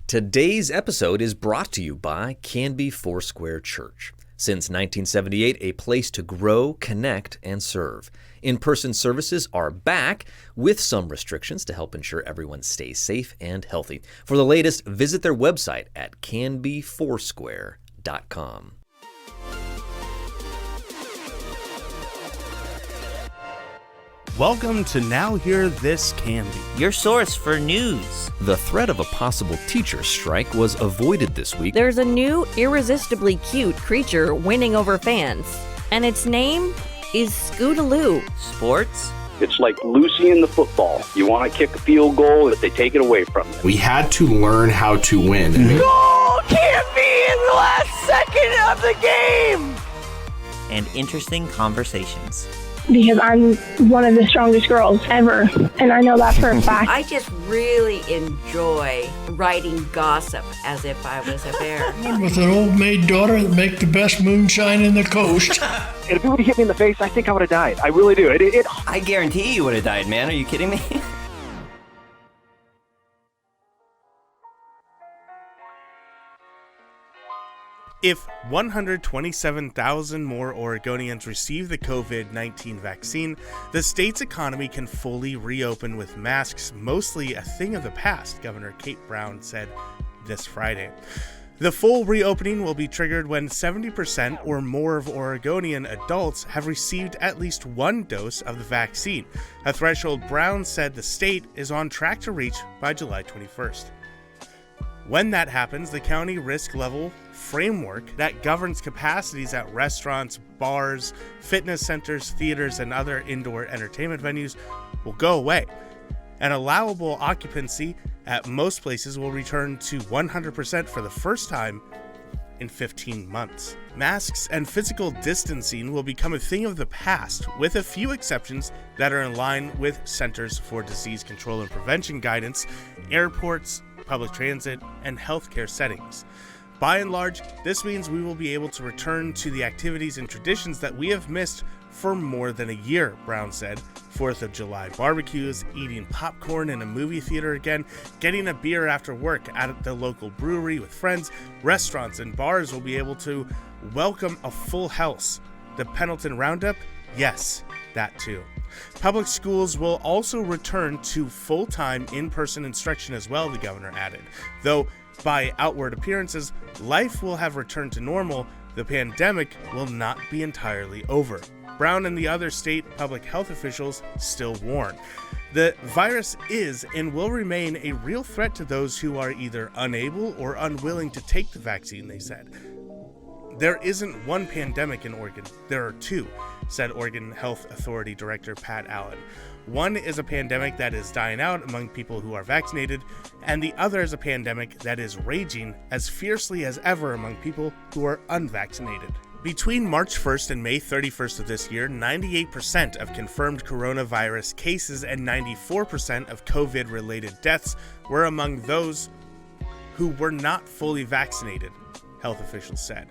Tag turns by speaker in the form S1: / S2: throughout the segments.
S1: Today's episode is brought to you by Canby Foursquare Church. Since 1978, a place to grow, connect, and serve. In-person services are back with some restrictions to help ensure everyone stays safe and healthy. For the latest, visit their website at canbyfoursquare.com.
S2: Welcome to Now Hear This Canby,
S3: your source for news.
S1: The threat of a possible teacher strike was avoided this week.
S4: There's a new, irresistibly cute creature winning over fans, and its name is Scootaloo.
S3: Sports.
S5: It's like Lucy in the football. You want to kick a field goal, if they take it away from you.
S6: We had to learn how to win.
S3: Goal can't be in the last second of the game! And interesting conversations.
S7: Because I'm one of the strongest girls ever, and I know that for a fact.
S8: I just really enjoy writing gossip as if I was a bear.
S9: With an old maid daughter that make the best moonshine in the coast.
S5: And if it would have hit me in the face, I think I would have died. I really do.
S3: I guarantee you would have died, man. Are you kidding me?
S2: If 127,000 more Oregonians receive the COVID-19 vaccine, the state's economy can fully reopen with masks mostly a thing of the past, Governor Kate Brown said this Friday. The full reopening will be triggered when 70% or more of Oregonian adults have received at least one dose of the vaccine, a threshold Brown said the state is on track to reach by July 21st. When that happens, the county risk level framework that governs capacities at restaurants, bars, fitness centers, theaters, and other indoor entertainment venues will go away. And allowable occupancy at most places will return to 100% for the first time in 15 months. Masks and physical distancing will become a thing of the past, with a few exceptions that are in line with Centers for Disease Control and Prevention guidance, airports, public transit, and healthcare settings. By and large, this means we will be able to return to the activities and traditions that we have missed for more than a year, Brown said. 4th of July barbecues, eating popcorn in a movie theater again, getting a beer after work at the local brewery with friends, restaurants and bars will be able to welcome a full house. The Pendleton Roundup? Yes, that too. Public schools will also return to full-time in-person instruction as well, the governor added. Though, by outward appearances, life will have returned to normal, the pandemic will not be entirely over. Brown and the other state public health officials still warn. The virus is and will remain a real threat to those who are either unable or unwilling to take the vaccine, they said. There isn't one pandemic in Oregon, there are two, said Oregon Health Authority Director Pat Allen. One is a pandemic that is dying out among people who are vaccinated, and the other is a pandemic that is raging as fiercely as ever among people who are unvaccinated. Between March 1st and May 31st of this year, 98% of confirmed coronavirus cases and 94% of COVID-related deaths were among those who were not fully vaccinated, health officials said.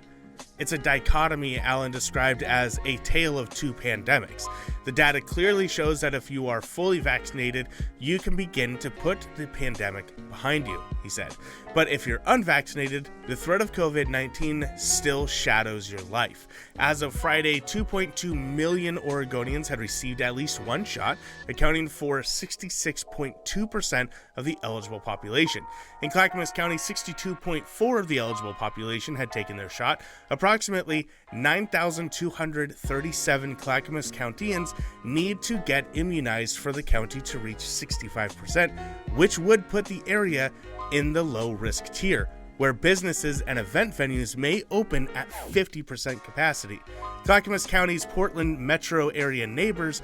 S2: It's a dichotomy Allen described as a tale of two pandemics. The data clearly shows that if you are fully vaccinated, you can begin to put the pandemic behind you, he said. But if you're unvaccinated, the threat of COVID-19 still shadows your life. As of Friday, 2.2 million Oregonians had received at least one shot, accounting for 66.2% of the eligible population. In Clackamas County, 62.4% of the eligible population had taken their shot. Approximately 9,237 Clackamas Countians need to get immunized for the county to reach 65%, which would put the area in the low-risk tier, where businesses and event venues may open at 50% capacity. Clackamas County's Portland metro area neighbors,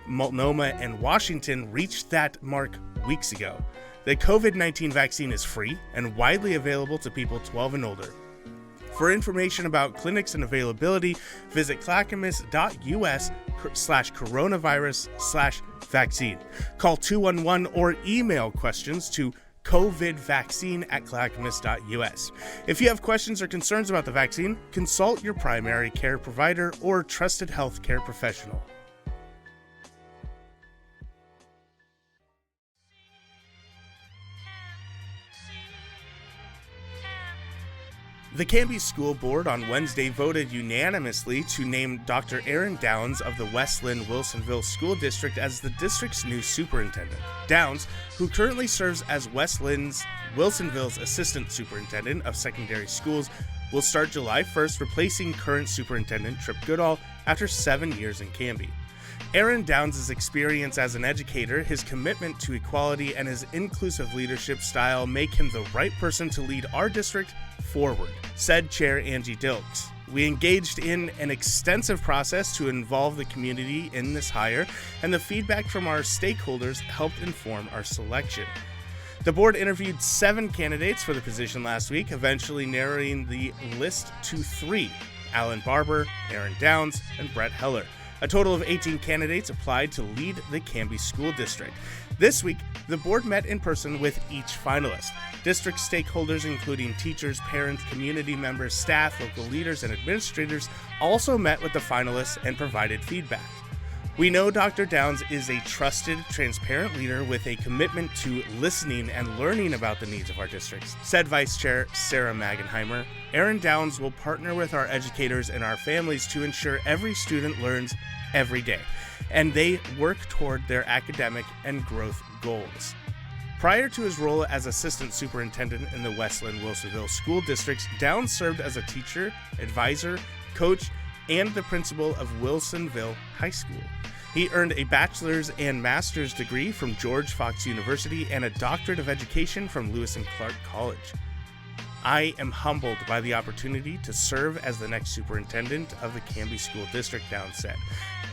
S2: Multnomah and Washington, reached that mark weeks ago. The COVID-19 vaccine is free and widely available to people 12 and older. For information about clinics and availability, visit clackamas.us/coronavirus/vaccine. Call 211 or email questions to covidvaccine@clackamas.us. If you have questions or concerns about the vaccine, consult your primary care provider or trusted healthcare professional. The Canby School Board on Wednesday voted unanimously to name Dr. Aaron Downs of the West Lynn Wilsonville School District as the district's new superintendent. Downs, who currently serves as West Lynn's Wilsonville's assistant superintendent of secondary schools, will start July 1st, replacing current superintendent Tripp Goodall after 7 years in Canby. Aaron Downs' experience as an educator, his commitment to equality, and his inclusive leadership style make him the right person to lead our district forward, said Chair Angie Dilks. We engaged in an extensive process to involve the community in this hire, and the feedback from our stakeholders helped inform our selection. The board interviewed 7 candidates for the position last week, eventually narrowing the list to 3: Alan Barber, Aaron Downs, and Brett Heller. A total of 18 candidates applied to lead the Canby School District. This week, the board met in person with each finalist. District stakeholders, including teachers, parents, community members, staff, local leaders, and administrators, also met with the finalists and provided feedback. We know Dr. Downs is a trusted, transparent leader with a commitment to listening and learning about the needs of our districts, said Vice Chair Sarah Magenheimer. Aaron Downs will partner with our educators and our families to ensure every student learns every day, and they work toward their academic and growth goals. Prior to his role as assistant superintendent in the West Lynn Wilsonville School Districts, Downs served as a teacher, advisor, coach, and the principal of Wilsonville High School. He earned a bachelor's and master's degree from George Fox University and a doctorate of education from Lewis and Clark College. I am humbled by the opportunity to serve as the next superintendent of the Canby School District, Downs said,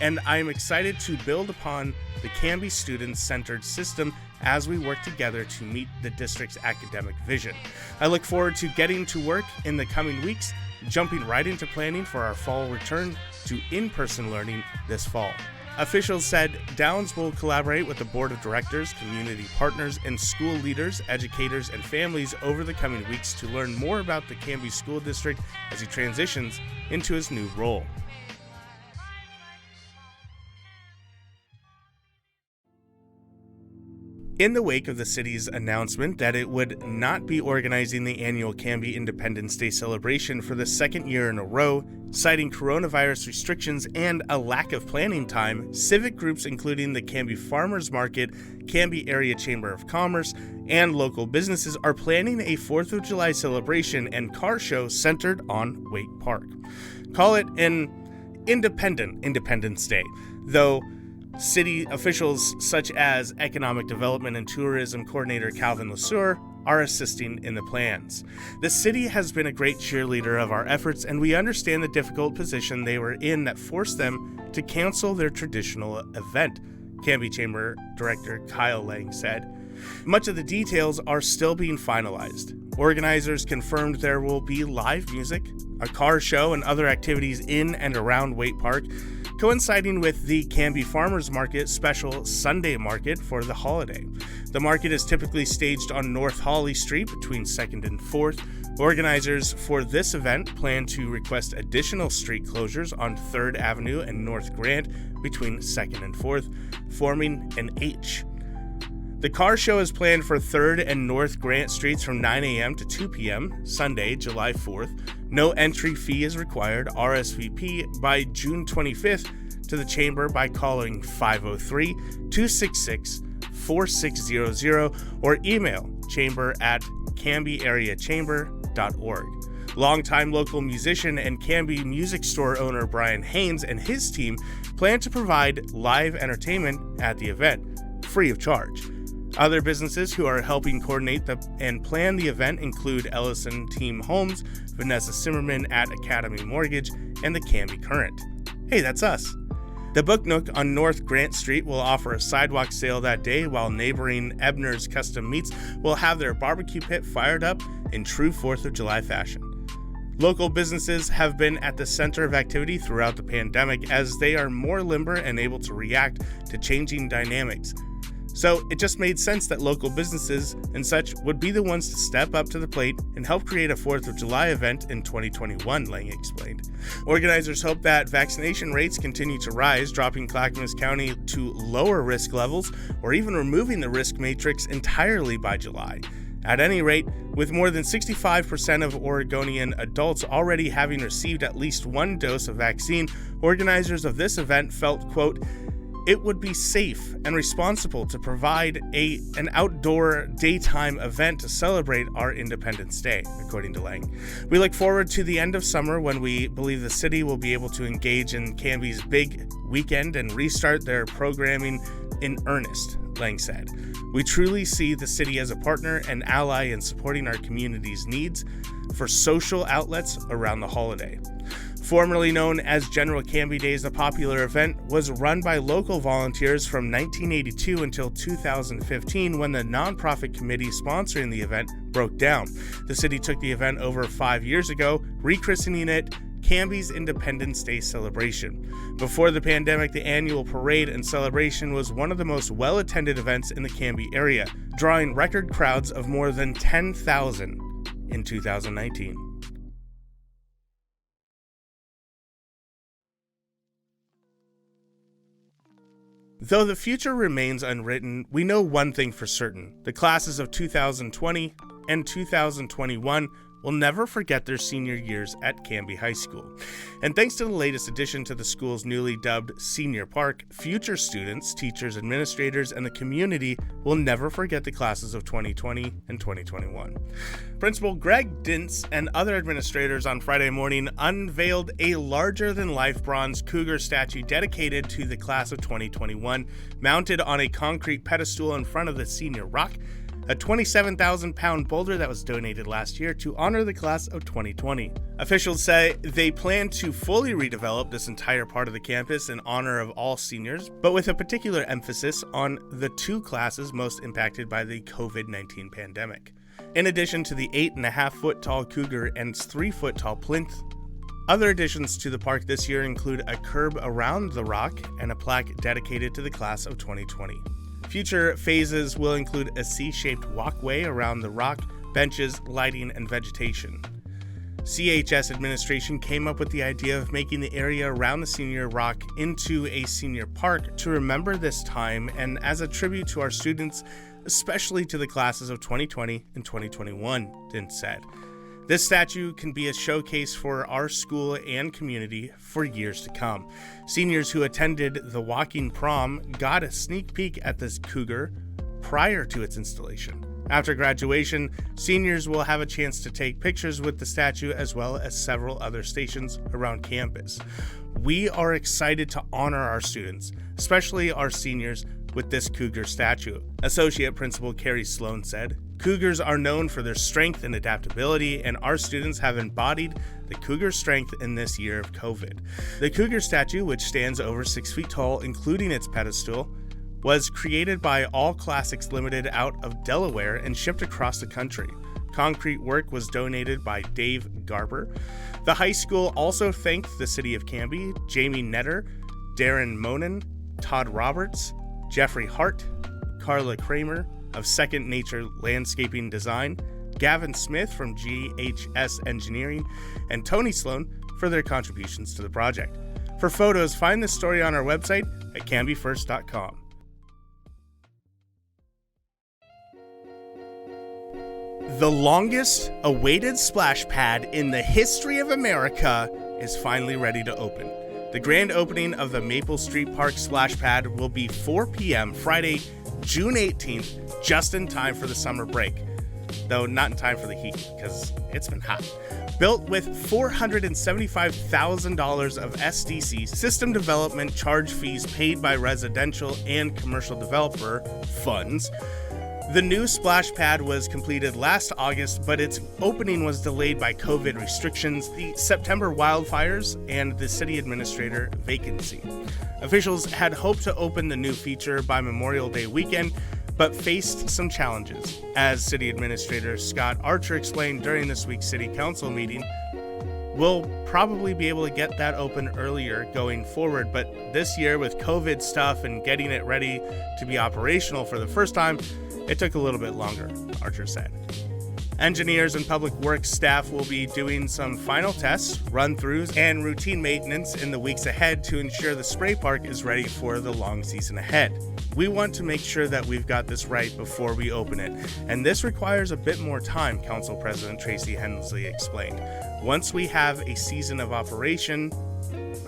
S2: and I am excited to build upon the Canby student-centered system as we work together to meet the district's academic vision. I look forward to getting to work in the coming weeks, jumping right into planning for our fall return to in-person learning this fall. Officials said Downs will collaborate with the board of directors, community partners, and school leaders, educators, and families over the coming weeks to learn more about the Canby School District as he transitions into his new role. In the wake of the city's announcement that it would not be organizing the annual Canby Independence Day celebration for the second year in a row, citing coronavirus restrictions and a lack of planning time, civic groups including the Canby Farmers Market, Canby Area Chamber of Commerce, and local businesses are planning a 4th of July celebration and car show centered on Waite Park. Call it an Independence Day, though city officials such as Economic Development and Tourism Coordinator Calvin LeSueur are assisting in the plans. The city has been a great cheerleader of our efforts, and we understand the difficult position they were in that forced them to cancel their traditional event, Canby Chamber Director Kyle Lang said. Much of the details are still being finalized. Organizers confirmed there will be live music, a car show, and other activities in and around Waite Park, coinciding with the Canby Farmers Market special Sunday market for the holiday. The market is typically staged on North Hawley Street between 2nd and 4th. Organizers for this event plan to request additional street closures on 3rd Avenue and North Grant between 2nd and 4th, forming an H. The car show is planned for 3rd and North Grant Streets from 9 a.m. to 2 p.m., Sunday, July 4th. No entry fee is required. RSVP by June 25th to the Chamber by calling 503-266-4600 or email chamber@canbyareachamber.org. Longtime local musician and Canby music store owner Brian Haynes and his team plan to provide live entertainment at the event, free of charge. Other businesses who are helping coordinate and plan the event include Ellison Team Homes, Vanessa Zimmerman at Academy Mortgage, and the Canby Current. Hey, that's us. The Book Nook on North Grant Street will offer a sidewalk sale that day, while neighboring Ebner's Custom Meats will have their barbecue pit fired up in true 4th of July fashion. Local businesses have been at the center of activity throughout the pandemic as they are more limber and able to react to changing dynamics. So it just made sense that local businesses and such would be the ones to step up to the plate and help create a 4th of July event in 2021, Lang explained. Organizers hope that vaccination rates continue to rise, dropping Clackamas County to lower risk levels or even removing the risk matrix entirely by July. At any rate, with more than 65% of Oregonian adults already having received at least one dose of vaccine, organizers of this event felt, quote, "It would be safe and responsible to provide an outdoor daytime event to celebrate our Independence Day," according to Lang. "We look forward to the end of summer when we believe the city will be able to engage in Canby's big weekend and restart their programming in earnest," Lang said. "We truly see the city as a partner and ally in supporting our community's needs for social outlets around the holiday." Formerly known as General Canby Days, the popular event was run by local volunteers from 1982 until 2015, when the nonprofit committee sponsoring the event broke down. The city took the event over 5 years ago, rechristening it Canby's Independence Day Celebration. Before the pandemic, the annual parade and celebration was one of the most well-attended events in the Canby area, drawing record crowds of more than 10,000 in 2019. Though the future remains unwritten, we know one thing for certain. The classes of 2020 and 2021 will never forget their senior years at Canby High School. And thanks to the latest addition to the school's newly dubbed Senior Park, future students, teachers, administrators, and the community will never forget the classes of 2020 and 2021. Principal Greg Dintz and other administrators on Friday morning unveiled a larger-than-life bronze cougar statue dedicated to the class of 2021, mounted on a concrete pedestal in front of the Senior Rock, a 27,000-pound boulder that was donated last year to honor the class of 2020. Officials say they plan to fully redevelop this entire part of the campus in honor of all seniors, but with a particular emphasis on the two classes most impacted by the COVID-19 pandemic. In addition to the 8.5-foot tall cougar and 3-foot tall plinth, other additions to the park this year include a curb around the rock and a plaque dedicated to the class of 2020. Future phases will include a C-shaped walkway around the rock, benches, lighting, and vegetation. CHS administration came up with the idea of making the area around the Senior Rock into a senior park to remember this time and as a tribute to our students, especially to the classes of 2020 and 2021, Dintz said. This statue can be a showcase for our school and community for years to come. Seniors who attended the walking prom got a sneak peek at this cougar prior to its installation. After graduation, seniors will have a chance to take pictures with the statue as well as several other stations around campus. We are excited to honor our students, especially our seniors, with this cougar statue, Associate Principal Carrie Sloan said. Cougars are known for their strength and adaptability, and our students have embodied the cougar strength in this year of COVID. The cougar statue, which stands over 6 feet tall, including its pedestal, was created by All Classics Limited out of Delaware and shipped across the country. Concrete work was donated by Dave Garber. The high school also thanked the city of Canby, Jamie Netter, Darren Monin, Todd Roberts, Jeffrey Hart, Carla Kramer of Second Nature Landscaping Design, Gavin Smith from GHS Engineering, and Tony Sloan for their contributions to the project. For photos, find this story on our website at canbyfirst.com. The longest awaited splash pad in the history of America is finally ready to open. The grand opening of the Maple Street Park splash pad will be 4 p.m. Friday, June 18th, just in time for the summer break. Though not in time for the heat, because it's been hot. Built with $475,000 of SDC, system development charge fees paid by residential and commercial developer funds, the new splash pad was completed last August, but its opening was delayed by COVID restrictions, the September wildfires, and the city administrator vacancy. Officials had hoped to open the new feature by Memorial Day weekend, but faced some challenges. As City Administrator Scott Archer explained during this week's City Council meeting, we'll probably be able to get that open earlier going forward, but this year with COVID stuff and getting it ready to be operational for the first time, it took a little bit longer, Archer said. Engineers and public works staff will be doing some final tests, run-throughs, and routine maintenance in the weeks ahead to ensure the spray park is ready for the long season ahead. We want to make sure that we've got this right before we open it, and this requires a bit more time, Council President Tracy Hensley explained. Once we have a season of operation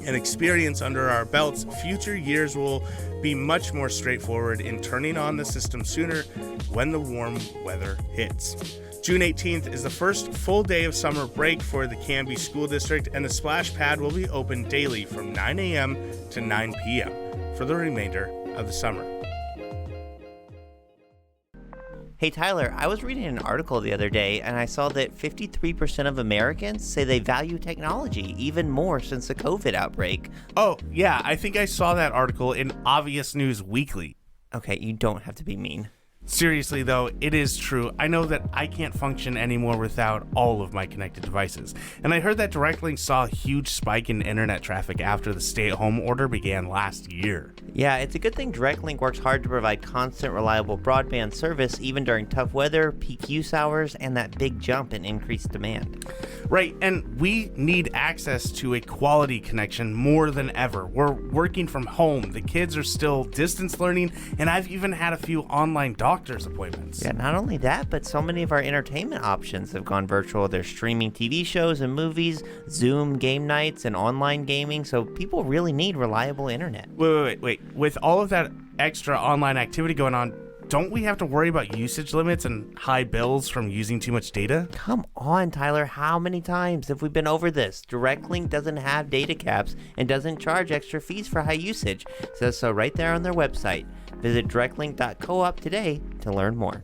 S2: and experience under our belts, future years will be much more straightforward in turning on the system sooner when the warm weather hits. June 18th is the first full day of summer break for the Canby School District, and the splash pad will be open daily from 9 a.m. to 9 p.m. for the remainder of the summer.
S3: Hey Tyler, I was reading an article the other day and I saw that 53% of Americans say they value technology even more since the COVID outbreak.
S2: Oh, yeah, I think I saw that article in Obvious News Weekly.
S3: Okay, you don't have to be mean.
S2: Seriously though, it is true. I know that I can't function anymore without all of my connected devices. And I heard that DirectLink saw a huge spike in internet traffic after the stay-at-home order began last year.
S3: Yeah, it's a good thing DirectLink works hard to provide constant, reliable broadband service even during tough weather, peak use hours, and that big jump in increased demand.
S2: Right, and we need access to a quality connection more than ever. We're working from home, the kids are still distance learning, and I've even had a few online doctor's appointments.
S3: Yeah, not only that, but so many of our entertainment options have gone virtual. They're streaming TV shows and movies, Zoom game nights, and online gaming, so people really need reliable internet.
S2: Wait. With all of that extra online activity going on, don't we have to worry about usage limits and high bills from using too much data?
S3: Come on, Tyler. How many times have we been over this? DirectLink doesn't have data caps and doesn't charge extra fees for high usage. It says so right there on their website. Visit directlink.coop today to learn more.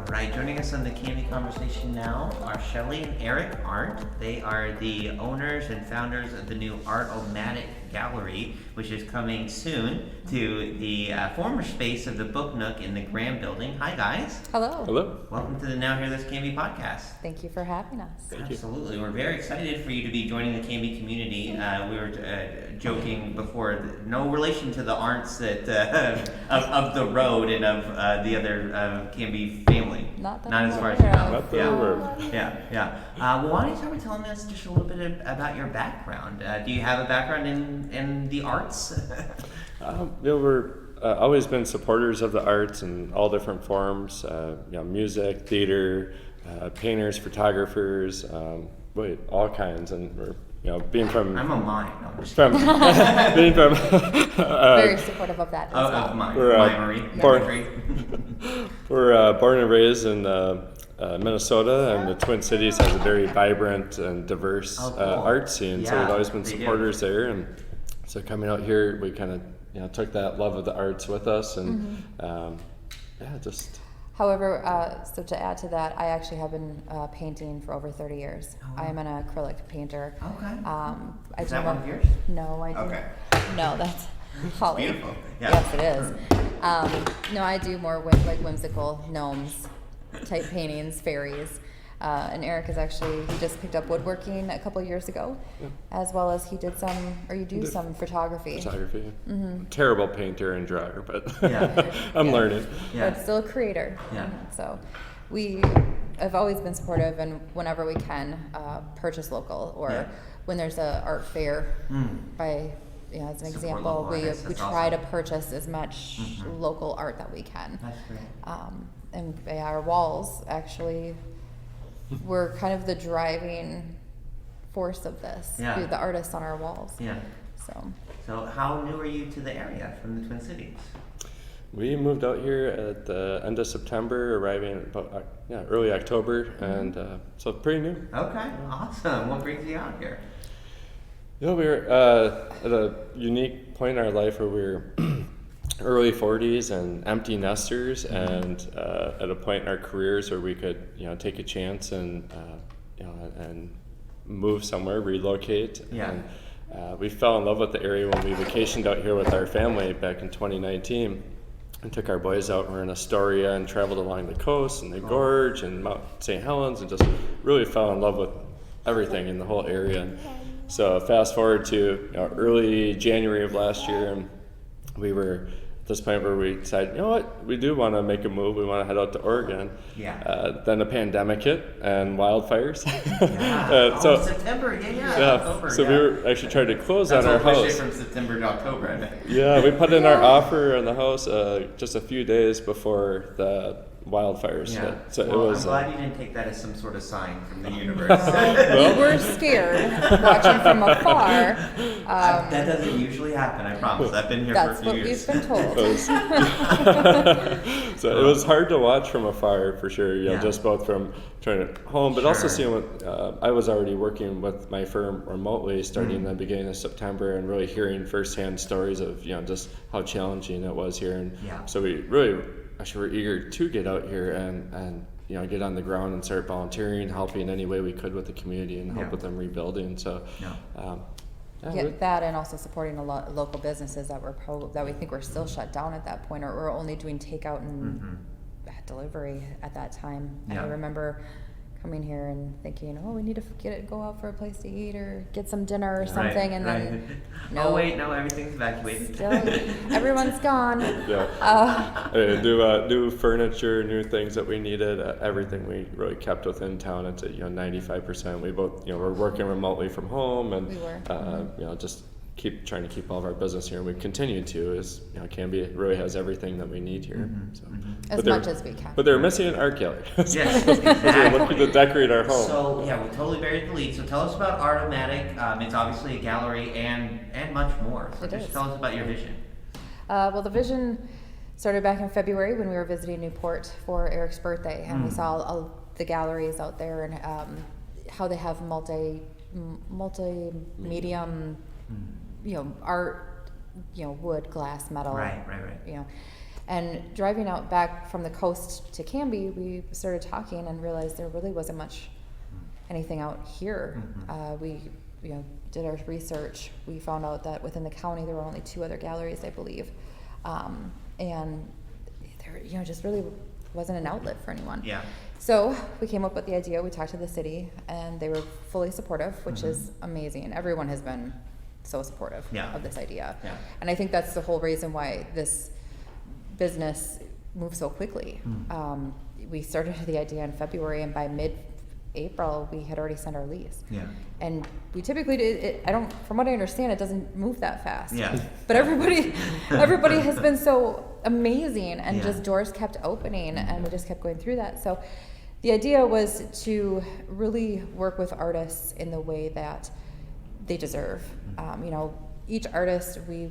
S3: Right, joining us on the Canby Conversation now are Shelley and Eric Arndt. They are the owners and founders of the new Art-O-Maddic gallery, which is coming soon to the former space of the Book Nook in the Graham Building. Hi, guys.
S10: Hello.
S6: Hello.
S3: Welcome to the Now Hear This Canby podcast.
S10: Thank you for having us.
S3: Absolutely. We're very excited for you to be joining the Canby community. We were joking before, no relation to the Arndts that of the road and of the other Canby family.
S10: Not
S3: as far as you know.
S6: Not that we're-
S3: Yeah. Well, why don't you start by telling us just a little bit about your background? Do you have a background in the arts?
S6: We're always been supporters of the arts in all different forms. Music, theater, painters, photographers, all kinds. And we're being from.
S3: I'm a mime. No, I'm just
S6: from being from.
S10: Very supportive of that as well.
S6: We're born and raised in Minnesota, and the Twin Cities has a very vibrant and diverse art scene. So we've always been supporters there, and so coming out here, we kind of took that love of the arts with us, and just.
S10: However, so to add to that, I actually have been painting for over 30 years. I am an acrylic painter.
S3: Okay. Is that one of yours?
S10: No, I do.
S3: Okay.
S10: No, that's Holly.
S3: Beautiful. Yeah.
S10: Yes, it is. No, I do more whimsical gnomes type paintings, fairies. And Eric he just picked up woodworking a couple years ago, as well as you do some photography.
S6: Terrible painter and drawer, but I'm learning.
S10: But still a creator.
S6: Yeah.
S10: So we have always been supportive, and whenever we can, purchase local, or when there's a art fair, as an example, we try to purchase as much local art that we can.
S3: That's great.
S10: And our walls actually. We're kind of the driving force of this. The artists on our walls.
S3: Yeah. So how new are you to the area from the Twin Cities?
S6: We moved out here at the end of September, arriving about early October, and so pretty new.
S3: Okay, awesome. What brings you out here?
S6: We were at a unique point in our life where we were early 40s and empty nesters, and at a point in our careers where we could take a chance and move somewhere, relocate. And we fell in love with the area when we vacationed out here with our family back in 2019 and took our boys out. We're in Astoria and traveled along the coast and the Gorge and Mount St. Helens, and just really fell in love with everything in the whole area. And so fast forward to early January of last year, and we were this point where we decided, you know what, we do want to make a move. We want to head out to Oregon.
S3: Yeah.
S6: Then the pandemic hit and wildfires.
S3: Yeah.
S6: So
S3: September. Yeah. October,
S6: so we were actually trying to close on our
S3: house.
S6: house.
S3: From September to October, I think.
S6: Yeah, we put in our offer on the house just a few days before the wildfires hit. So
S3: well,
S6: it was.
S3: I'm glad you didn't take that as some sort of sign from the universe.
S10: We were scared watching from afar.
S3: That doesn't usually happen, I promise. I've been here for a few years.
S10: That's what we've been told.
S6: So it was hard to watch from afar, for sure. Just both from trying to home, but also seeing what I was already working with my firm remotely starting in the beginning of September, and really hearing firsthand stories of just how challenging it was here. And so we really actually were eager to get out here and get on the ground and start volunteering, helping any way we could with the community and help with them rebuilding. So
S10: that, and also supporting a lot local businesses that we think were still shut down at that point, or only doing takeout and delivery at that time. And I remember coming here and thinking, we need to go out for a place to eat or get some dinner or something, and then
S3: no, everything's evacuated.
S10: Still, everyone's gone.
S6: New furniture, new things that we needed, everything we really kept within town. It's at 95%. We both we're working remotely from home, and
S10: we were.
S6: Just trying to keep all of our business here, and we continue to. Canby really has everything that we need here.
S10: As much as we can.
S6: But they're missing an art gallery.
S3: Yes, exactly.
S6: We're looking to decorate our home.
S3: So we totally buried the lead. So tell us about Art-O-Maddic. It's obviously a gallery and much more. So just tell us about your vision.
S10: Well, the vision started back in February when we were visiting Newport for Eric's birthday, and we saw all the galleries out there and how they have multi-medium. Art, wood, glass, metal.
S3: Right.
S10: And driving out back from the coast to Canby, we started talking and realized there really wasn't much anything out here. We, did our research. We found out that within the county there were only 2 other galleries, I believe, and there, just really wasn't an outlet for anyone.
S3: Yeah.
S10: So we came up with the idea. We talked to the city, and they were fully supportive, which is amazing. Everyone has been so supportive of this idea. And I think that's the whole reason why this business moved so quickly. We started the idea in February, and by mid-April we had already signed our lease. And we typically from what I understand, it doesn't move that fast. But everybody has been so amazing, and just doors kept opening, and we just kept going through that. So the idea was to really work with artists in the way that they deserve. Each artist we're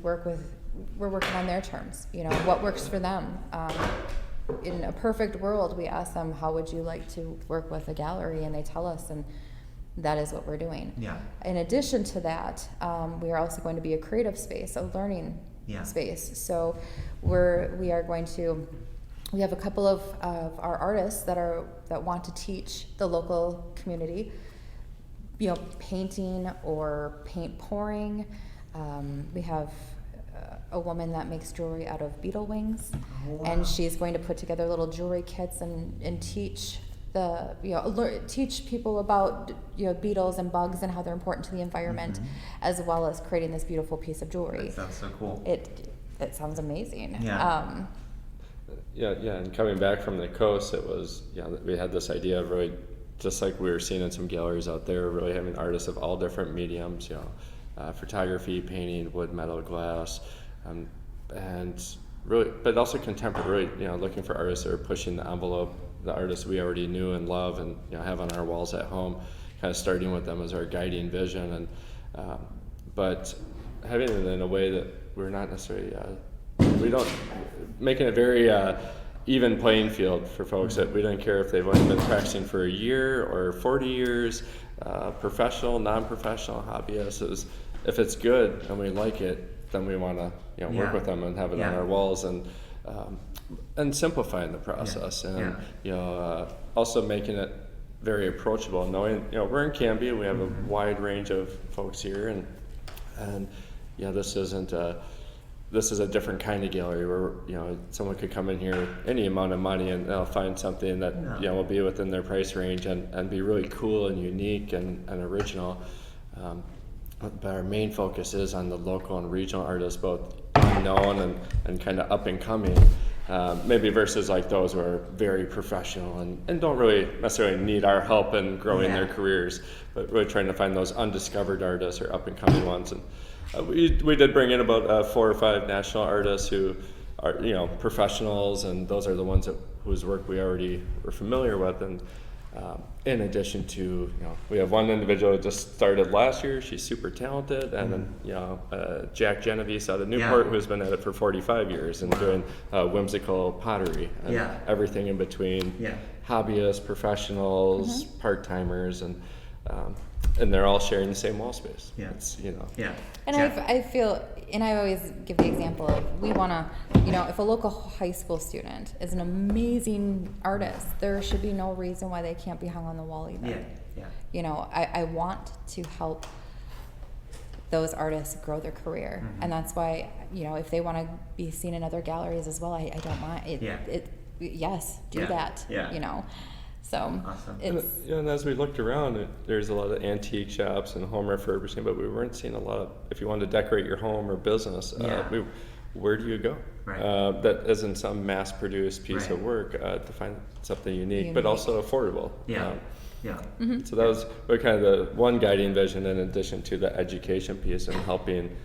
S10: working on their terms. What works for them. In a perfect world, we ask them, how would you like to work with a gallery? And they tell us, and that is what we're doing. In addition to that, we are also going to be a creative space, a learning space. So we have a couple of our artists that want to teach the local community painting or paint pouring. We have a woman that makes jewelry out of beetle wings, and she's going to put together little jewelry kits and teach teach people about beetles and bugs and how they're important to the environment, as well as creating this beautiful piece of jewelry.
S3: That sounds so cool.
S10: It sounds amazing.
S6: And coming back from the coast, it was we had this idea of really, just like we were seeing in some galleries out there, really having artists of all different mediums, photography, painting, wood, metal, glass, and really, but also contemporary, looking for artists that are pushing the envelope, the artists we already knew and love and have on our walls at home, kind of starting with them as our guiding vision, and but having it in a way that we're not necessarily, we don't, making it very even playing field for folks, that we don't care if they've only been practicing for a year or 40 years, professional, non-professional, hobbyists. If it's good and we like it, then we want to work with them and have it on our walls, and simplifying the process, and also making it very approachable, knowing we're in Canby, we have a wide range of folks here, and this is a different kind of gallery where someone could come in here any amount of money and they'll find something that will be within their price range and be really cool and unique and original. But our main focus is on the local and regional artists, both unknown and kind of up and coming. Maybe versus like those who are very professional and don't really necessarily need our help in growing their careers, but really trying to find those undiscovered artists or up and coming ones. And we did bring in about 4 or 5 national artists who are professionals, and those are the ones whose work we already were familiar with. And in addition to, we have one individual who just started last year. She's super talented, and then Jack Genovese out of Newport, who's been at it for 45 years and doing whimsical pottery and everything in between. Hobbyists, professionals, part-timers, and they're all sharing the same wall space.
S10: And I feel, and I always give the example of, we want to, if a local high school student is an amazing artist, there should be no reason why they can't be hung on the wall either. I want to help those artists grow their career, and that's why, if they want to be seen in other galleries as well, I don't mind. Yes, do that. So
S6: awesome. And as we looked around, there's a lot of antique shops and home refurbishing, but we weren't seeing a lot of, if you wanted to decorate your home or business, where do you go? That isn't some mass-produced piece of work to find something unique, but also affordable. So that was kind of the one guiding vision, in addition to the education piece and helping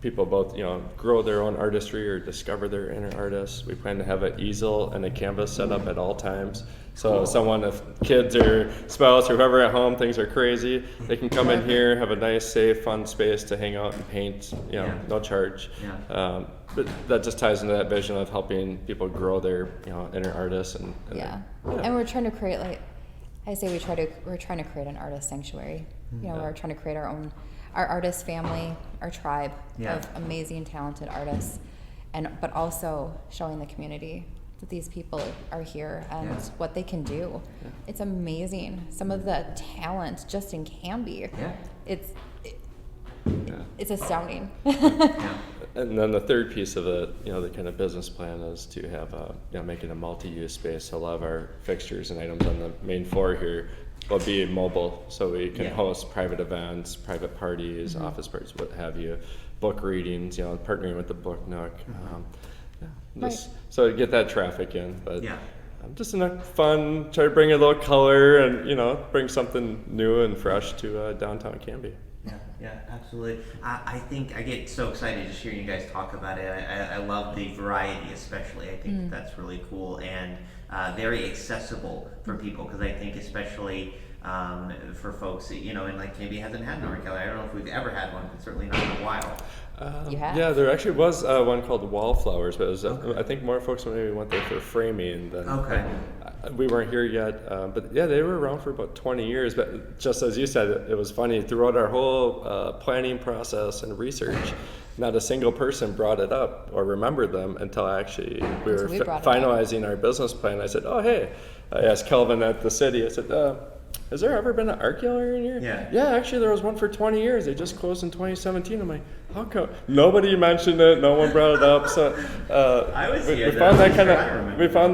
S6: people both, grow their own artistry or discover their inner artists. We plan to have an easel and a canvas set up at all times. So someone, if kids or spouse or whoever at home, things are crazy, they can come in here, have a nice, safe, fun space to hang out and paint, no charge. But that just ties into that vision of helping people grow their, inner artists. And
S10: we're trying to create, like I say, we're trying to create an artist sanctuary. We're trying to create our artist family, our tribe of amazing, talented artists, but also showing the community that these people are here and what they can do. It's amazing. Some of the talent just in Canby. It's astounding.
S6: And then the third piece of it, the kind of business plan is to have make it a multi-use space. So a lot of our fixtures and items on the main floor here will be mobile, so we can host private events, private parties, office parties, what have you, book readings, partnering with the Book Nook. So get that traffic in, but just enough fun, try to bring a little color and, bring something new and fresh to downtown Canby.
S3: Yeah, absolutely. I think I get so excited just hearing you guys talk about it. I love the variety, especially. I think that's really cool and very accessible for people, because I think especially for folks, and like Canby hasn't had an art gallery. I don't know if we've ever had one, but certainly not in a while.
S6: Yeah, there actually was one called Wallflowers, but it was, I think more folks maybe went there for framing than. We weren't here yet, but they were around for about 20 years. But just as you said, it was funny throughout our whole planning process and research. Not a single person brought it up or remembered them until actually we were finalizing our business plan. I said, "Oh, hey," I asked Kelvin at the city. I said, "Has there ever been an art gallery in here?" Yeah, actually there was one for 20 years. They just closed in 2017. I'm like, how come nobody mentioned it? No one brought it up. So we found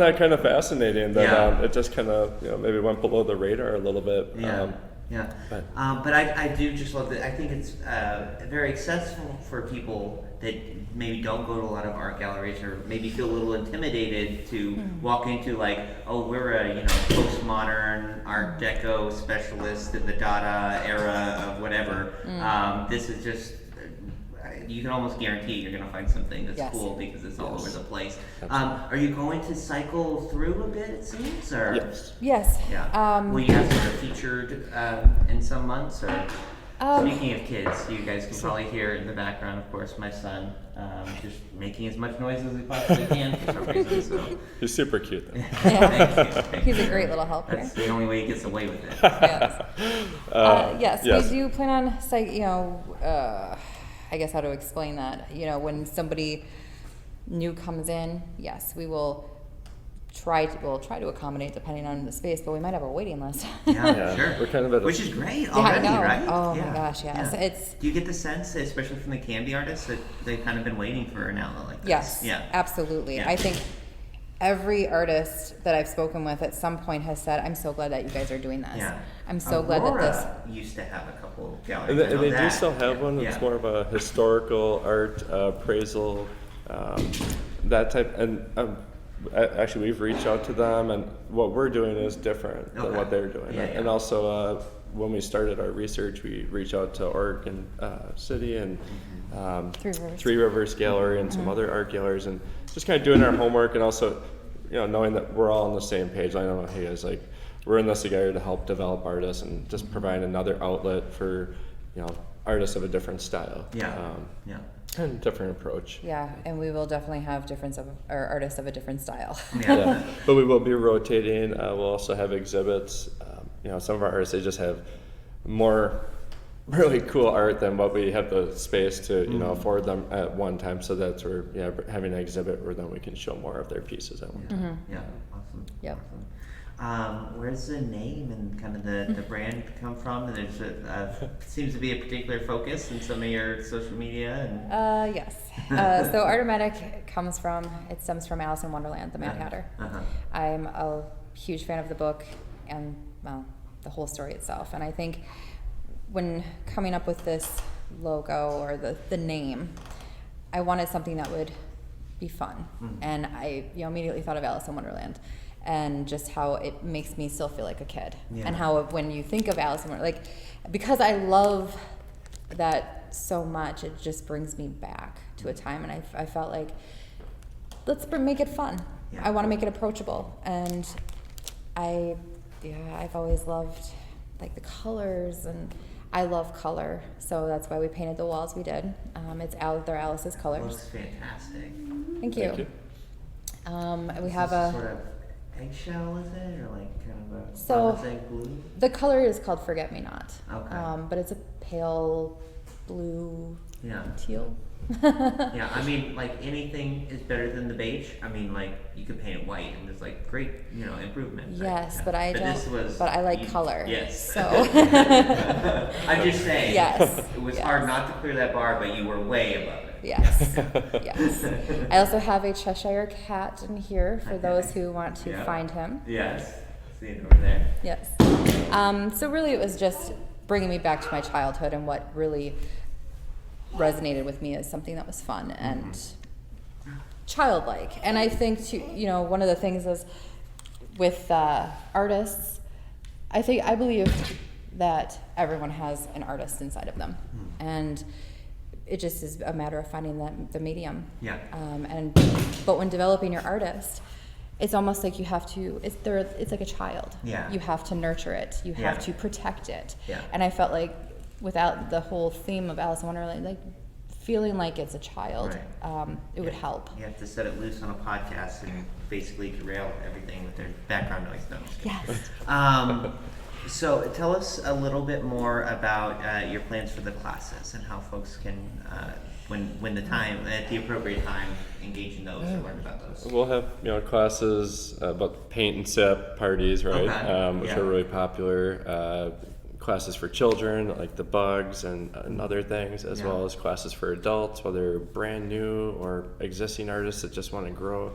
S6: that kind of fascinating. That it just kind of maybe went below the radar a little bit.
S3: But I do just love that. I think it's very accessible for people that maybe don't go to a lot of art galleries, or maybe feel a little intimidated to walk into, like, oh, we're a postmodern Art Deco specialist in the Dada era of whatever. This is just, you can almost guarantee you're going to find something that's cool, because it's all over the place. Are you going to cycle through a bit, it seems? Or?
S10: Yes.
S3: Will you have sort of featured in some months? Or speaking of kids, you guys can probably hear in the background, of course, my son just making as much noise as he possibly can for some reason. So.
S6: He's super cute, though.
S3: Thank you.
S10: He's a great little helper.
S3: That's the only way he gets away with it.
S10: Yes, we do plan on, I guess how to explain that. When somebody new comes in, yes, we will try to accommodate depending on the space, but we might have a waiting list.
S3: Sure.
S6: We're kind of
S3: which is great already, right?
S10: Oh my gosh, yes.
S3: Do you get the sense, especially from the Canby artists, that they've kind of been waiting for an outlet like this?
S10: Yes, absolutely. I think every artist that I've spoken with at some point has said, I'm so glad that you guys are doing this.
S3: Yeah.
S10: I'm so glad that this...
S3: used to have a couple galleries.
S6: They do still have one. It's more of a historical art appraisal, that type. And actually, we've reached out to them, and what we're doing is different than what they're doing. And also, when we started our research, we reached out to Oregon City and Three Rivers Gallery and some other art galleries, and just kind of doing our homework, and also, knowing that we're all on the same page. I don't know, hey guys, like, we're in this together to help develop artists and just provide another outlet for, artists of a different style. And different approach.
S10: Yeah, and we will definitely have artists of a different style.
S6: But we will be rotating. We'll also have exhibits. Some of our artists, they just have more really cool art than what we have the space to afford them at one time. So that's where having an exhibit where then we can show more of their pieces at one time.
S3: Awesome.
S10: Yep.
S3: Awesome. Where's the name and kind of the brand come from? There's seems to be a particular focus in some of your social media. And
S10: yes. So Art-O-Maddic stems from Alice in Wonderland, the Mad Hatter. I'm a huge fan of the book and, the whole story itself. And I think when coming up with this logo or the name, I wanted something that would be fun. And I immediately thought of Alice in Wonderland. And just how it makes me still feel like a kid. And how when you think of Alice in Wonderland, because I love that so much, it just brings me back to a time, and I felt like, let's make it fun. I want to make it approachable, and I've always loved like the colors, and I love color, so that's why we painted the walls we did. They're Alice's colors.
S3: Looks fantastic.
S10: Thank you. We have a
S3: sort of eggshell, is it, or like kind of a egg blue?
S10: The color is called Forget Me Not.
S3: Okay.
S10: But it's a pale blue teal.
S3: Yeah, I mean, like, anything is better than the beige. I mean, like, you could paint it white and there's like great, improvement.
S10: Yes, but I like color.
S3: Yes.
S10: So
S3: I'm just saying.
S10: Yes.
S3: It was hard not to clear that bar, but you were way above it.
S10: Yes. Yes. I also have a Cheshire cat in here for those who want to find him.
S3: Yes. See it over there.
S10: Yes. So really it was just bringing me back to my childhood, and what really resonated with me as something that was fun and childlike. And I think one of the things is with artists, I believe that everyone has an artist inside of them. And it just is a matter of finding the medium.
S3: Yeah.
S10: But when developing your artist, it's almost like you have to. It's like a child.
S3: Yeah.
S10: You have to nurture it. You have to protect it.
S3: Yeah.
S10: And I felt like without the whole theme of Alice in Wonderland, like feeling like it's a child, it would help.
S3: You have to set it loose on a podcast and basically derail everything with their background noise. No,
S10: Yes.
S3: So tell us a little bit more about your plans for the classes and how folks can, at the appropriate time, engage in those and learn about those.
S6: We'll have classes about paint and sip parties, right? Which are really popular. Classes for children, like the bugs and other things, as well as classes for adults, whether brand new or existing artists that just want to grow.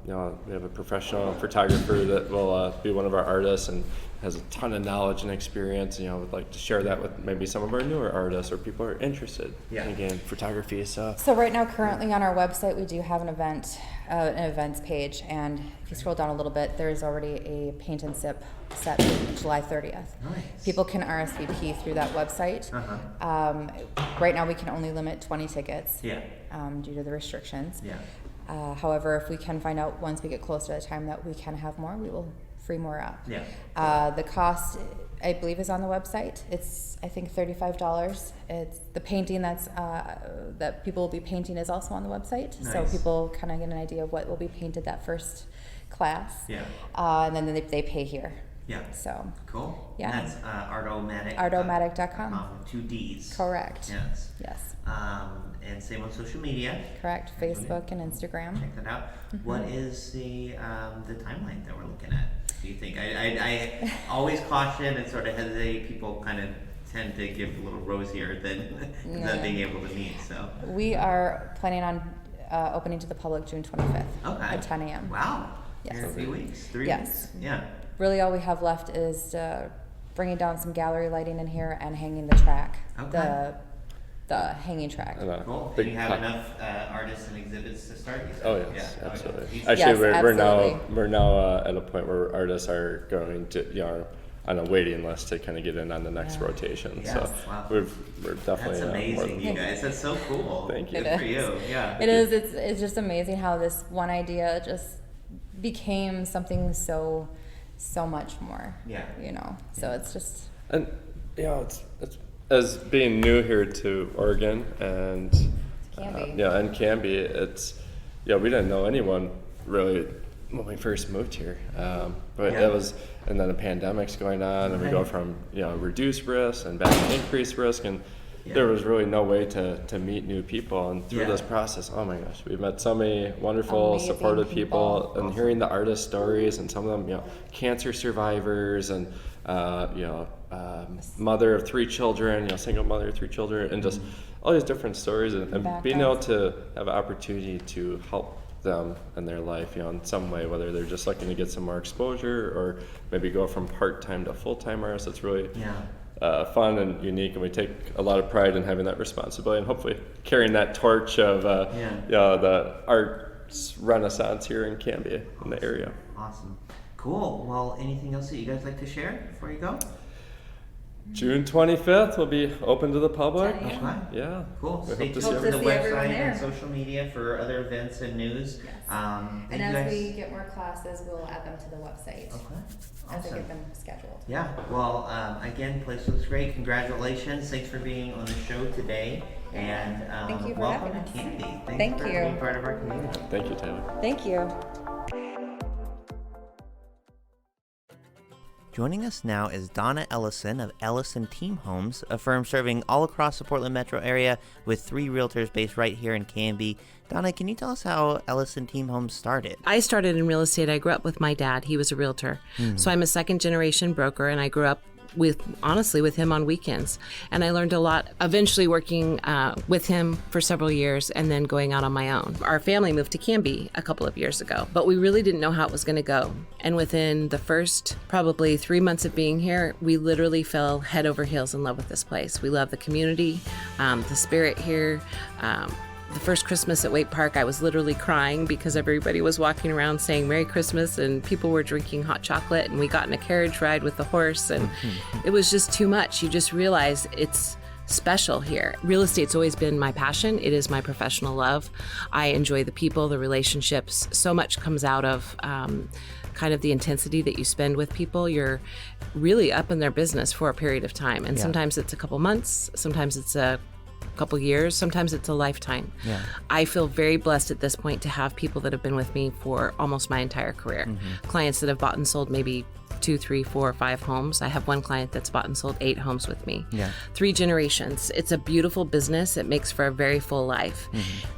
S6: We have a professional photographer that will be one of our artists and has a ton of knowledge and experience. Would like to share that with maybe some of our newer artists or people who are interested in photography. So
S10: right now, currently on our website, we do have an events page, and if you scroll down a little bit, there's already a paint and sip set July 30th.
S3: Nice.
S10: People can RSVP through that website. Right now, we can only limit 20 tickets due to the restrictions. However, if we can find out once we get closer to the time that we can have more, we will free more up. The cost, I believe, is on the website. It's, I think, $35. It's the painting that people will be painting is also on the website.
S3: Nice.
S10: So people kind of get an idea of what will be painted that first class. And then they pay here. So
S3: cool.
S10: Yeah.
S3: And that's Art-O-Maddic.
S10: Art-O-Maddic.com.
S3: With 2 Ds.
S10: Correct.
S3: Yes. And same on social media.
S10: Correct. Facebook and Instagram.
S3: Check that out. What is the timeline that we're looking at? Do you think? I always caution and sort of hesitate. People kind of tend to give a little rosier than being able to meet. So
S10: we are planning on opening to the public June 25th at 10 a.m.
S3: Wow.
S10: Yes.
S3: In a few weeks. 3
S10: Yes.
S3: weeks. Yeah.
S10: Really all we have left is bringing down some gallery lighting in here and hanging the track.
S3: Okay.
S10: The hanging track.
S3: Cool. Do you have enough artists and exhibits to start?
S6: Oh yes, absolutely.
S3: Okay.
S6: Actually,
S10: Yes,
S6: we're now at a point where artists are going to on a waiting list to kind of get in on the next rotation.
S3: Yes,
S6: So
S3: wow.
S6: we're definitely
S3: That's amazing, you guys. That's so cool.
S6: Thank you.
S3: Good for you. Yeah.
S10: It is. It's just amazing how this one idea just became something so much more.
S3: Yeah.
S10: So it's just.
S6: And it's as being new here to Oregon and
S10: Canby.
S6: and Canby, it's we didn't know anyone really when we first moved here, but it was, and then the pandemic's going on, and we go from reduced risk and back to increased risk, and there was really no way to meet new people. And through this process, oh my gosh, we've met so many wonderful,
S10: amazing
S6: supportive people, and
S3: Awesome.
S6: hearing the artist stories, and some of them, cancer survivors, and mother of 3 children, single mother of 3 children, and just all these different stories, and being able to have an opportunity to help them in their life, in some way, whether they're just looking to get some more exposure or maybe go from part-time to full-time artists. It's really fun and unique, and we take a lot of pride in having that responsibility and hopefully carrying that torch of the arts renaissance here in Canby, in the area.
S3: Awesome. Cool. Well, anything else that you guys like to share before you go?
S6: June 25th will be open to the public.
S3: Okay.
S6: Yeah.
S3: Cool.
S6: We
S3: Stay
S6: hope to
S3: tuned
S6: see
S3: to the
S10: everyone there.
S3: website and social media for other events and news.
S10: Yes.
S3: Thank
S10: And
S3: you
S10: as
S3: guys.
S10: we get more classes, we'll add them to the website
S3: Okay.
S10: as I
S3: Awesome.
S10: get them scheduled.
S3: Yeah. Well, again, place looks great. Congratulations. Thanks for being on the show today. And
S10: Thank you for
S3: welcome
S10: having
S3: to
S10: us.
S3: Canby. Thanks
S10: Thank
S3: for
S10: you.
S3: being part of our community.
S6: Thank you, Taylor.
S10: Thank you.
S3: Joining us now is Donna Ellison of Ellison Team Homes, a firm serving all across the Portland metro area with 3 realtors based right here in Canby. Donna, can you tell us how Ellison Team Homes started?
S11: I started in real estate. I grew up with my dad. He was a realtor. So I'm a second generation broker, and I grew up with him on weekends. And I learned a lot, eventually working with him for several years and then going out on my own. Our family moved to Canby a couple of years ago, but we really didn't know how it was going to go. And within the first probably 3 months of being here, we literally fell head over heels in love with this place. We love the community, the spirit here. The first Christmas at Waite Park, I was literally crying because everybody was walking around saying Merry Christmas and people were drinking hot chocolate, and we got in a carriage ride with the horse, and it was just too much. You just realize it's special here. Real estate's always been my passion. It is my professional love. I enjoy the people, the relationships. So much comes out of kind of the intensity that you spend with people. You're really up in their business for a period of time, and sometimes it's a couple months, sometimes it's a couple years, sometimes it's a lifetime. I feel very blessed at this point to have people that have been with me for almost my entire career. Clients that have bought and sold maybe 2, 3, 4, 5 homes. I have one client that's bought and sold 8 homes with me. 3 generations. It's a beautiful business. It makes for a very full life.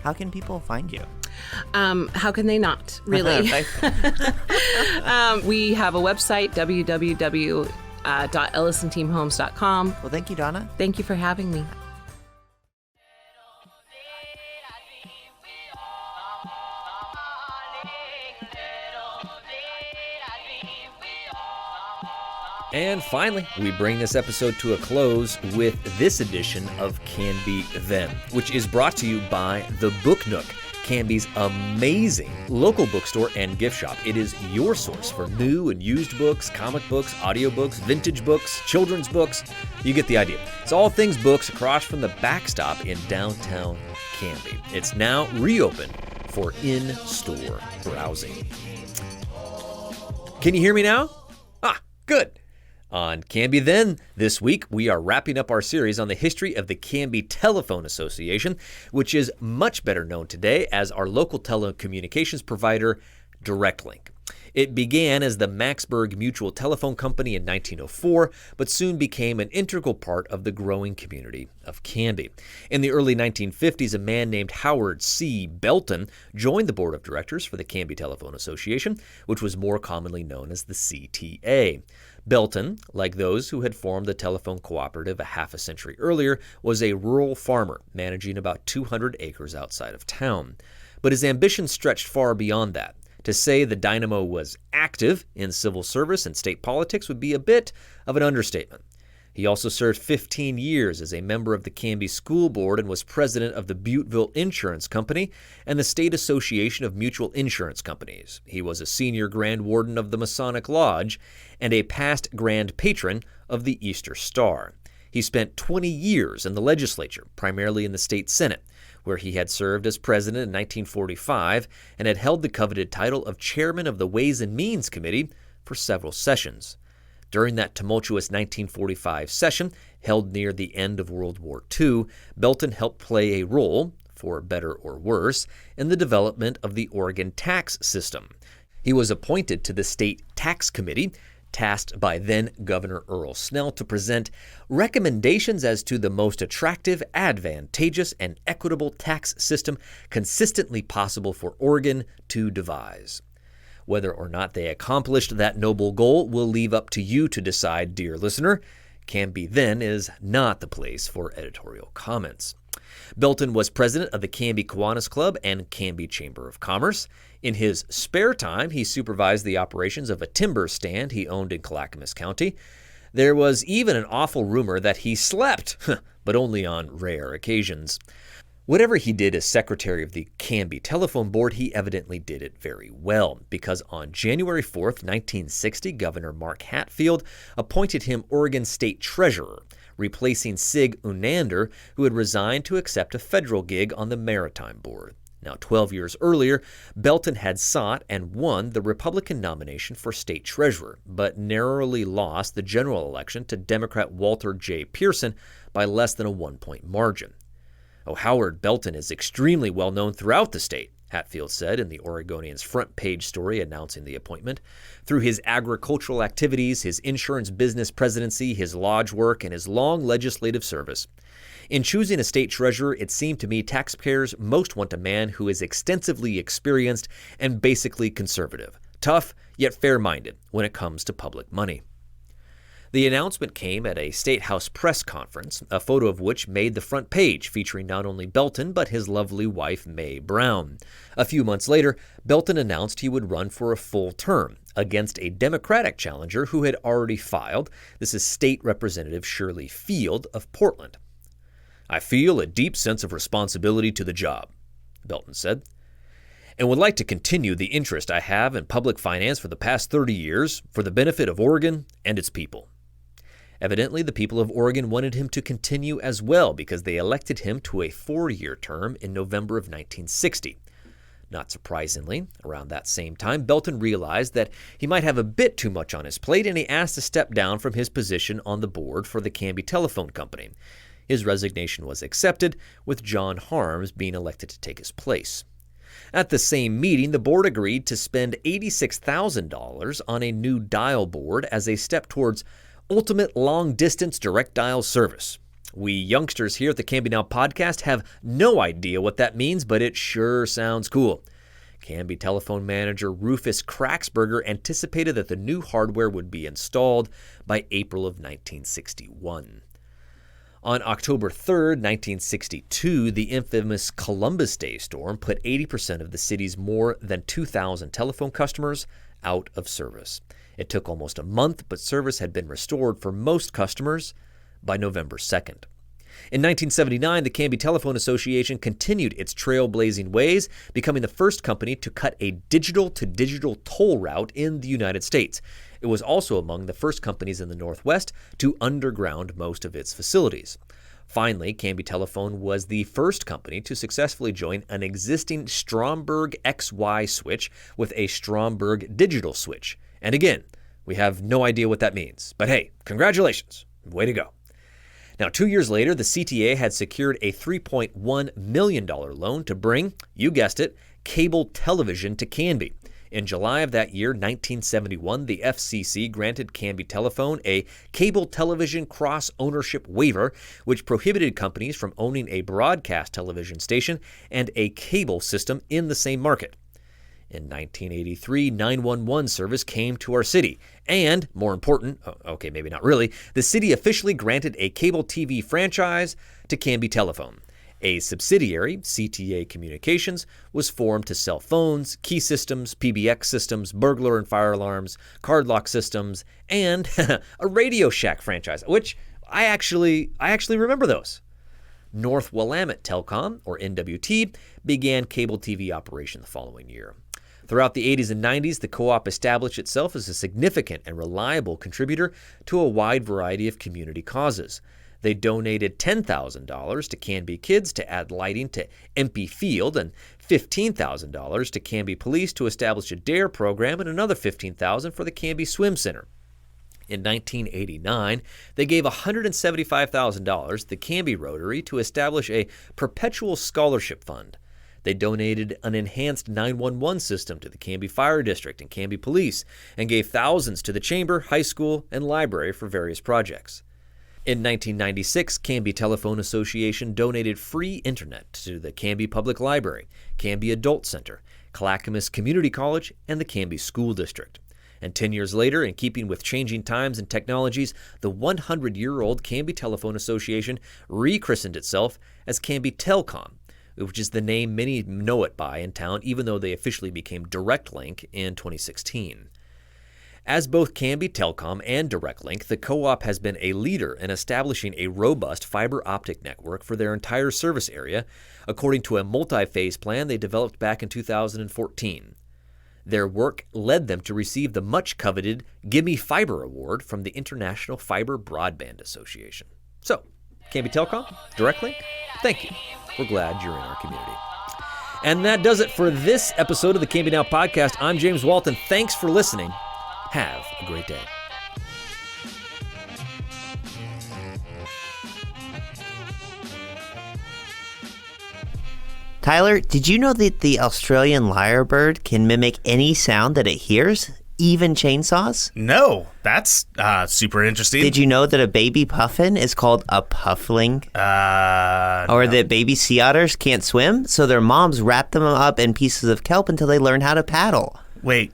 S3: How can people find you?
S11: How can they not, really? We have a website, www.ellisonteamhomes.com.
S3: Well, thank you, Donna.
S11: Thank you for having me.
S1: And finally, we bring this episode to a close with this edition of Canby Then, which is brought to you by The Book Nook, Canby's amazing local bookstore and gift shop. It is your source for new and used books, comic books, audiobooks, vintage books, children's books. You get the idea. It's all things books across from the backstop in downtown Canby. It's now reopened for in-store browsing. Can you hear me now? Ah, good. On Canby Then, this week, we are wrapping up our series on the history of the Canby Telephone Association, which is much better known today as our local telecommunications provider, DirectLink. It began as the Maxburg Mutual Telephone Company in 1904, but soon became an integral part of the growing community of Canby. In the early 1950s, a man named Howard C. Belton joined the board of directors for the Canby Telephone Association, which was more commonly known as the CTA. Belton, like those who had formed the telephone cooperative a half a century earlier, was a rural farmer managing about 200 acres outside of town. But his ambition stretched far beyond that. To say the dynamo was active in civil service and state politics would be a bit of an understatement. He also served 15 years as a member of the Canby School Board and was president of the Butteville Insurance Company and the State Association of Mutual Insurance Companies. He was a senior Grand Warden of the Masonic Lodge and a past Grand Patron of the Easter Star. He spent 20 years in the legislature, primarily in the state Senate, where he had served as president in 1945 and had held the coveted title of chairman of the Ways and Means Committee for several sessions. During that tumultuous 1945 session, held near the end of World War II, Belton helped play a role, for better or worse, in the development of the Oregon tax system. He was appointed to the State Tax Committee, tasked by then-Governor Earl Snell to present recommendations as to the most attractive, advantageous, and equitable tax system consistently possible for Oregon to devise. Whether or not they accomplished that noble goal will leave up to you to decide, dear listener. Canby then is not the place for editorial comments. Belton was president of the Canby Kiwanis Club and Canby Chamber of Commerce. In his spare time, he supervised the operations of a timber stand he owned in Clackamas County. There was even an awful rumor that he slept, but only on rare occasions. Whatever he did as secretary of the Canby Telephone Board, he evidently did it very well, because on January 4th, 1960, Governor Mark Hatfield appointed him Oregon State Treasurer, replacing Sig Unander, who had resigned to accept a federal gig on the Maritime Board. Now, 12 years earlier, Belton had sought and won the Republican nomination for state treasurer, but narrowly lost the general election to Democrat Walter J. Pearson by less than a 1-point margin. Howard Belton is extremely well known throughout the state, Hatfield said in the Oregonian's front page story announcing the appointment. Through his agricultural activities, his insurance business presidency, his lodge work, and his long legislative service. In choosing a state treasurer, it seemed to me taxpayers most want a man who is extensively experienced and basically conservative, tough yet fair-minded when it comes to public money. The announcement came at a State House press conference, a photo of which made the front page, featuring not only Belton but his lovely wife, Mae Brown. A few months later, Belton announced he would run for a full term against a Democratic challenger who had already filed. This is State Representative Shirley Field of Portland. "I feel a deep sense of responsibility to the job," Belton said, "and would like to continue the interest I have in public finance for the past 30 years for the benefit of Oregon and its people." Evidently, the people of Oregon wanted him to continue as well because they elected him to a 4-year term in November of 1960. Not surprisingly, around that same time, Belton realized that he might have a bit too much on his plate, and he asked to step down from his position on the board for the Canby Telephone Company. His resignation was accepted, with John Harms being elected to take his place. At the same meeting, the board agreed to spend $86,000 on a new dial board as a step towards ultimate long-distance direct dial service. We youngsters here at the Canby Now podcast have no idea what that means, but it sure sounds cool. Canby telephone manager Rufus Kraxberger anticipated that the new hardware would be installed by April of 1961. On October 3rd, 1962, the infamous Columbus Day storm put 80% of the city's more than 2,000 telephone customers out of service. It took almost a month, but service had been restored for most customers by November 2nd. In 1979, the Canby Telephone Association continued its trailblazing ways, becoming the first company to cut a digital-to-digital toll route in the United States. It was also among the first companies in the Northwest to underground most of its facilities. Finally, Canby Telephone was the first company to successfully join an existing Stromberg XY switch with a Stromberg digital switch. And again, we have no idea what that means. But hey, congratulations. Way to go. Now, 2 years later, the CTA had secured a $3.1 million loan to bring, you guessed it, cable television to Canby. In July of that year, 1971, the FCC granted Canby Telephone a cable television cross-ownership waiver, which prohibited companies from owning a broadcast television station and a cable system in the same market. In 1983, 911 service came to our city, and, more important, okay, maybe not really, the city officially granted a cable TV franchise to Canby Telephone. A subsidiary, CTA Communications, was formed to sell phones, key systems, PBX systems, burglar and fire alarms, card lock systems, and a Radio Shack franchise, which I actually remember those. North Willamette Telecom, or NWT, began cable TV operation the following year. Throughout the 80s and 90s, the co-op established itself as a significant and reliable contributor to a wide variety of community causes. They donated $10,000 to Canby Kids to add lighting to Empey Field and $15,000 to Canby Police to establish a DARE program and another $15,000 for the Canby Swim Center. In 1989, they gave $175,000 to the Canby Rotary to establish a perpetual scholarship fund. They donated an enhanced 911 system to the Canby Fire District and Canby Police and gave thousands to the Chamber, High School, and Library for various projects. In 1996, Canby Telephone Association donated free internet to the Canby Public Library, Canby Adult Center, Clackamas Community College, and the Canby School District. And 10 years later, in keeping with changing times and technologies, the 100-year-old Canby Telephone Association rechristened itself as Canby Telcom, which is the name many know it by in town, even though they officially became Direct Link in 2016. As both Canby Telcom and Direct Link, the co-op has been a leader in establishing a robust fiber optic network for their entire service area, according to a multi-phase plan they developed back in 2014. Their work led them to receive the much-coveted Gimme Fiber Award from the International Fiber Broadband Association. So, Canby Telcom, Direct Link, thank you. We're glad you're in our community. And that does it for this episode of the Canby Now podcast. I'm James Walton. Thanks for listening. Have a great day.
S3: Tyler, did you know that the Australian lyrebird can mimic any sound that it hears, even chainsaws?
S2: No, that's super interesting.
S3: Did you know that a baby puffin is called a puffling? Or that baby sea otters can't swim, so their moms wrap them up in pieces of kelp until they learn how to paddle?
S2: Wait.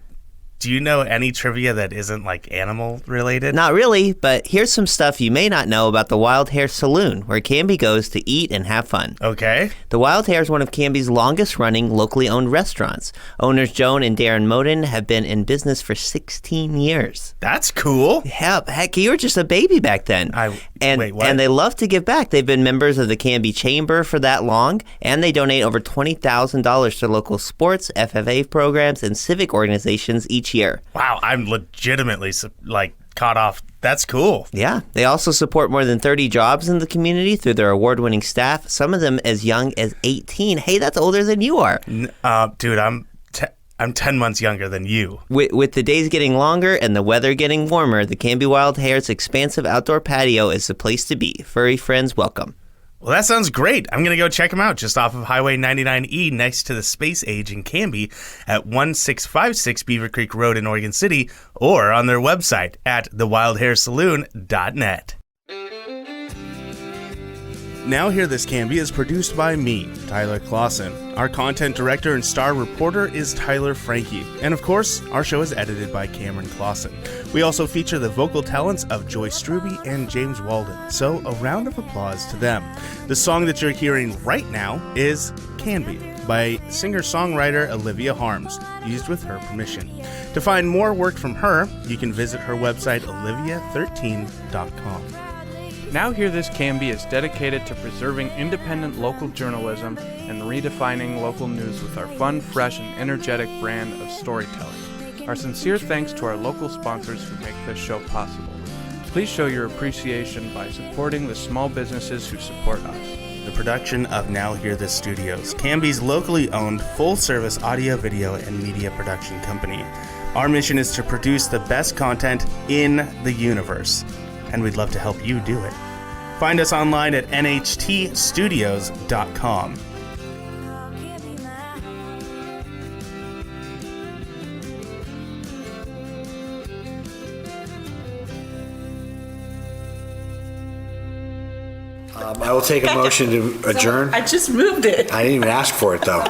S2: Do you know any trivia that isn't like animal related?
S3: Not really, but here's some stuff you may not know about the Wild Hare Saloon, where Canby goes to eat and have fun.
S2: Okay.
S3: The Wild Hare is one of Canby's longest running locally owned restaurants. Owners Joan and Darren Moden have been in business for 16 years.
S2: That's cool.
S3: Yeah, heck, you were just a baby back then.
S2: Wait, what?
S3: And they love to give back. They've been members of the Canby Chamber for that long, and they donate over $20,000 to local sports, FFA programs, and civic organizations each year.
S2: Wow, I'm legitimately caught off. That's cool.
S3: Yeah, they also support more than 30 jobs in the community through their award-winning staff, some of them as young as 18. Hey, that's older than you are.
S2: Dude, I'm 10 months younger than you.
S3: With the days getting longer and the weather getting warmer, the Canby Wild Hare's expansive outdoor patio is the place to be. Furry friends welcome.
S2: Well, that sounds great. I'm going to go check them out just off of Highway 99E next to the Space Age in Canby at 1656 Beaver Creek Road in Oregon City, or on their website at thewildharesaloon.net. Now Hear This Canby is produced by me, Tyler Clausen. Our content director and star reporter is Tyler Franke. And of course, our show is edited by Cameron Clausen. We also feature the vocal talents of Joy Struby and James Walden, so a round of applause to them. The song that you're hearing right now is Canby by singer-songwriter Olivia Harms, used with her permission. To find more work from her, you can visit her website, olivia13.com.
S12: Now Hear This Canby is dedicated to preserving independent local journalism and redefining local news with our fun, fresh, and energetic brand of storytelling. Our sincere thanks to our local sponsors who make this show possible. Please show your appreciation by supporting the small businesses who support us.
S2: The production of Now Hear This Studios, Canby's locally owned, full-service audio, video, and media production company. Our mission is to produce the best content in the universe, and we'd love to help you do it. Find us online at nhtstudios.com.
S13: I will take a motion to adjourn.
S14: I just moved it.
S13: I didn't even ask for it, though.